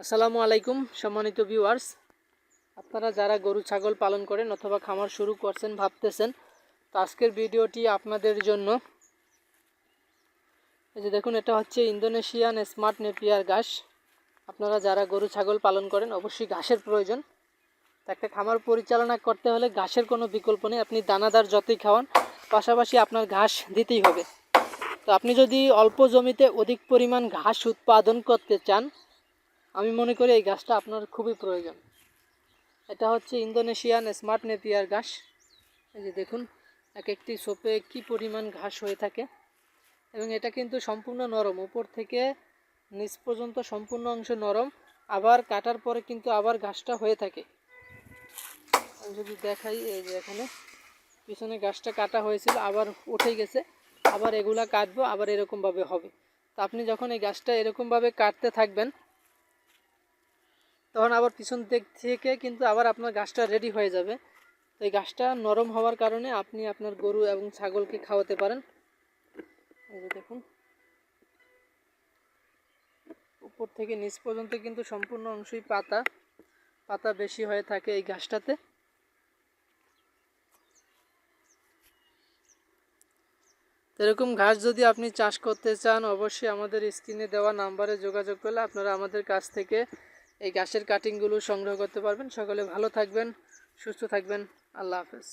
আসসালামু আলাইকুম সম্মানিত ভিউয়ার্স, আপনারা যারা গরু ছাগল পালন করেন অথবা খামার শুরু করছেন ভাবতেছেন, তো আজকের ভিডিওটি আপনাদের জন্য। এই যে দেখুন, এটা হচ্ছে ইন্দোনেশিয়ান স্মার্ট নেপিয়ার ঘাস। আপনারা যারা গরু ছাগল পালন করেন অবশ্যই ঘাসের প্রয়োজন। তো একটা খামার পরিচালনা করতে হলে ঘাসের কোনো বিকল্প নেই। আপনি দানাদার যতই খাওয়ান, পাশাপাশি আপনার ঘাস দিতেই হবে। তো আপনি যদি অল্প জমিতে অধিক পরিমাণ ঘাস উৎপাদন করতে চান, আমি মনে করি এই ঘাসটা আপনার খুবই প্রয়োজন। এটা হচ্ছে ইন্দোনেশিয়ান স্মার্ট নেপিয়ার ঘাস। এই যে দেখুন, এক একটি সোপে কী পরিমাণ ঘাস হয়ে থাকে, এবং এটা কিন্তু সম্পূর্ণ নরম, উপর থেকে নিচ পর্যন্ত সম্পূর্ণ অংশ নরম। আবার কাটার পরে কিন্তু আবার ঘাসটা হয়ে থাকে। আমি যদি দেখাই, এই যে এখানে পিছনে ঘাসটা কাটা হয়েছিল, আবার উঠে গেছে, আবার এগুলা কাটবো, আবার এরকমভাবে হবে। তো আপনি যখন এই ঘাসটা এরকমভাবে কাটতে থাকবেন, তখন আবার পিছন দিক থেকে কিন্তু আবার আপনার ঘাসটা রেডি হয়ে যাবে। তো এই ঘাসটা নরম হওয়ার কারণে আপনি আপনার গরু এবং ছাগলকে খাওয়াতে পারেন। এই যে দেখুন, উপর থেকে নিচ পর্যন্ত কিন্তু সম্পূর্ণ অংশই পাতা পাতা বেশি হয়ে থাকে এই ঘাসটাতে। এরকম ঘাস যদি আপনি চাষ করতে চান, অবশ্যই আমাদের স্ক্রিনে দেওয়া নাম্বারে যোগাযোগ করলে আপনারা আমাদের কাছ থেকে এই ঘাসের কাটিংগুলো সংগ্রহ করতে পারবেন। সকলে ভালো থাকবেন, সুস্থ থাকবেন। আল্লাহ হাফেজ।